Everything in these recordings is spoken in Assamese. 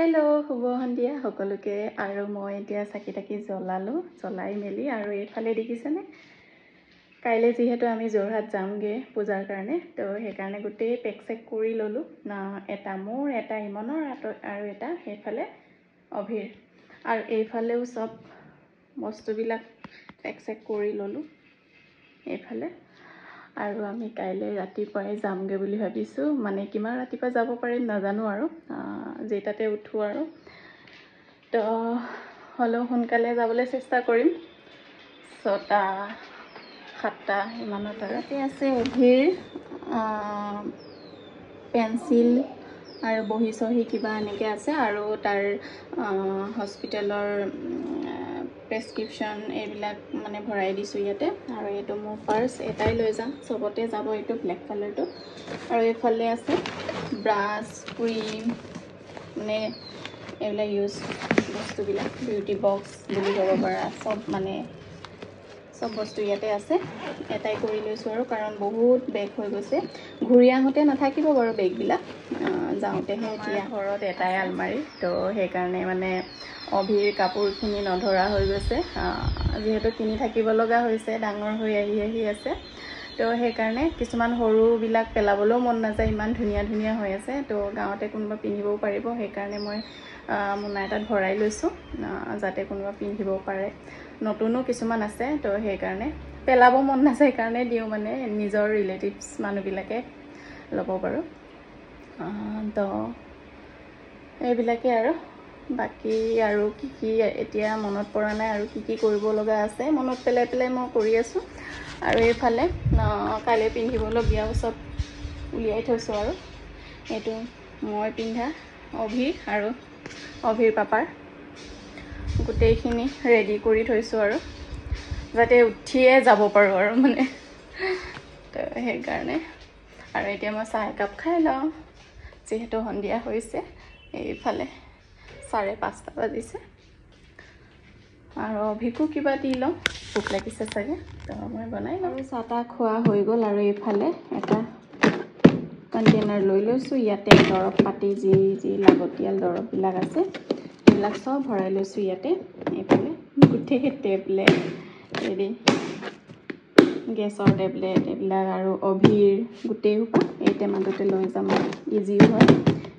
हेलो शुभ सन्धिया सकलोके आरो मैं एतिया चाकी ताकी जलालो जलाई मेली आरो एफाले देखिसेने काइले जिहेतु आमी जोरहाट जामगे पूजार कारणे तो हेकारणे गुटे पेक चेक करि ललो ना एटा मोर एटा इमनर आरो एटा हेफाले अभिर आरो एफालेও सब बस्तुबिलाक पेक चेक करि ललो एफाले आरो आमी काइले रातिपुৱাই जामगे বুলি ভাবিছো মানে কিমান ৰাতিপুৱা যাব পাৰিম নাজানো আৰু যেটাতে উঠো আৰু তো হলো সোনকালে যাবলৈ চেষ্টা কৰিম 6টা 7টা ইমানত তাতে আছে অভিৰ পেন্সিল আৰু বহি সহি কিবা এনেকে আছে আৰু তাৰ হস্পিটেলৰ প্ৰেসক্ৰিপশন এইবিলাক মানে ভৰাই দিছো ইয়াতে আৰু এটো মোৰ পাৰ্স এটাই লৈ যাম সবতে যাব এটো ব্ল্যাক কালাৰটো আৰু এফালে আছে ব্ৰাছ ক্ৰীম মানে এবিলাক ইউজ বস্তুবিলাক বিউটি বক্স বুলি ক'ব পাৰা সব মানে সব বস্তু ইয়াতে আছে এটাই কৰি লৈছো আৰু কাৰণ বহুত বেগ হৈ গৈছে ঘূৰি আহোতে নাথাকিব বাৰু বেগবিলাক যাওঁতে এতিয়া ঘৰত এটাই আলমাৰি তো সেই কাৰণে মানে অভিৰ কাপোৰখিনি নধৰা হৈ গৈছে যেহেতু কিনি থাকিব লগা হৈছে ডাঙৰ হৈ আহি আছে তো সেই কাৰণে কিছুমান সৰু বিলাক পেলাবলৈও মন নাযায় ইমান ধুনিয়া ধুনিয়া হৈ আছে তো গাঁৱতে কোনোবা পিন্ধিবও পাৰিব সেই কাৰণে মই মোনা এটাত ভৰাই লৈছো যাতে কোনোবা পিন্ধিব পাৰে নতুনো কিছুমান আছে তো সেই কাৰণে পেলাব মন নাযায় কাৰণে দিও মানে নিজৰ ৰিলেটিভস মানুহবিলাকে ল'ব পাৰো তো এইবিলাকে আৰু বাকি আৰু কি এতিয়া মনত পৰা নাই আৰু কি কৰিব লগা আছে মনত পেলাই মই কৰি আছো আৰু এইফালে কাইলে পিন্ধিবলগীয়া সব উলিয়াই থৈছো আৰু এটো মই পিন্ধা অভি আৰু অভিৰ পাপাৰ গোটেইখিনি ৰেডি কৰি থৈছো আৰু যাতে উঠিয়ে যাব পাৰো আৰু মানে তো সেই কাৰণে আৰু এতিয়া মই চাহ একাপ খাই লওঁ যেহেতু সন্ধিয়া হৈছে এইফালে 5:30 বাজিছে আৰু অভিকো কিবা দি লওঁ ভোক লাগিছে চাগে তো মই বনাই লওঁ চাহটা খোৱা হৈ গ'ল আৰু এইফালে এটা কন্টেইনাৰ লৈ লৈছো ইয়াতে দৰব পাতি যি লাগতিয়াল দৰববিলাক আছে এইবিলাক সব ভৰাই লৈছো ইয়াতে এইফালে গুটেই টেবলেট হেৰি গেছৰ টেবলেট এইবিলাক আৰু অভিৰ গুটেই হোপা এই টেমাটোতে লৈ যাম ইজিও হয়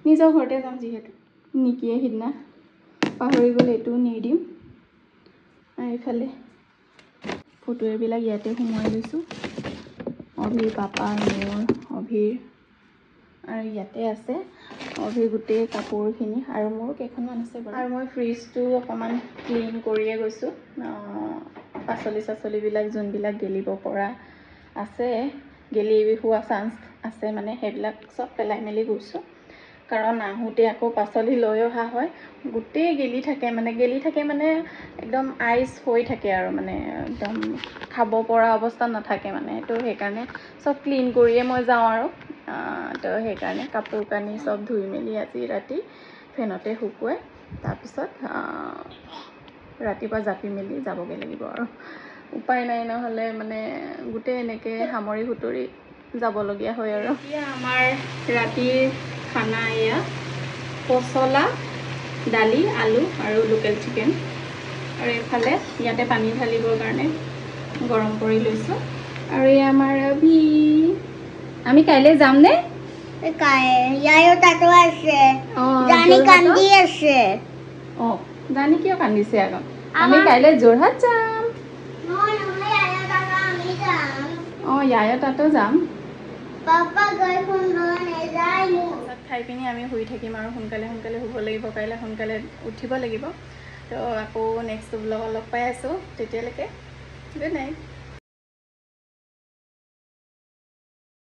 নিজৰ ঘৰতে যাম যিহেতু নিকিয়ে হিদনা পাহৰি গ'ল এটো নি দিম এইফালে ফটোবিলাক ইয়াতে সোমাই লৈছো অভিৰ পাপা মোৰ অভিৰ আৰু ইয়াতে আছে অভিৰ গুটেই কাপোৰখিনি আৰু মোৰ কেইখনমান আছে বাৰু আৰু মই ফ্ৰিজটো অকমান ক্লিন কৰিয়ে গৈছো পাচলিবিলাক যোনবিলাক গেলিব পৰা আছে গেলি হোৱা চান্স আছে মানে হেবিলাক সব পেলাই মেলি গৈছো কাৰণ আহোতে আকৌ পাচলি লৈ অহা হয় গুটেই গেলি থাকে মানে একদম আইস হৈ থাকে আৰু মানে একদম খাব পৰা অৱস্থা নাথাকে মানে তো সেই কাৰণে সব ক্লিন কৰিয়ে মই যাওঁ আৰু তো সেই কাৰণে কাপোৰ কানি সব ধুই মেলি আজি ৰাতি ফেনতে শুকুৱাই তাৰ পিছত ৰাতিপুৱা জাপি মেলি যাবগে লাগিব আৰু উপায় নাই নহলে মানে গুটেই এনেকে হামৰি হুতৰি যাব লগিয়া হয় আৰু এতিয়া আমাৰ ৰাতিৰ খানা এয়া পচলা দালি আলু আৰু লোকেল চিকেন আৰু এফালে ইয়াতে পানী ঢালিবৰ কাৰণে গৰম কৰি লৈছো আৰু এই আমাৰ অভি আমি কাইলে যাম নে ইয়ায়ো তাতো আছে জানি কান্দি আছে জানি কিয় কান্দিছে আকৌ আমি কাইলে যোৰহাট যাম ইয়ায়ো তাতো যাম পাপা গাইখন লৈ নেযায় খাই পিনি আমি শুই থাকিম আৰু সোনকালে শুব লাগিব কাইলে সোনকালে উঠিব লাগিব তো আকৌ নেক্সট ব্লগত লগ পাই আছো তেতিয়ালৈকে গুড নাইট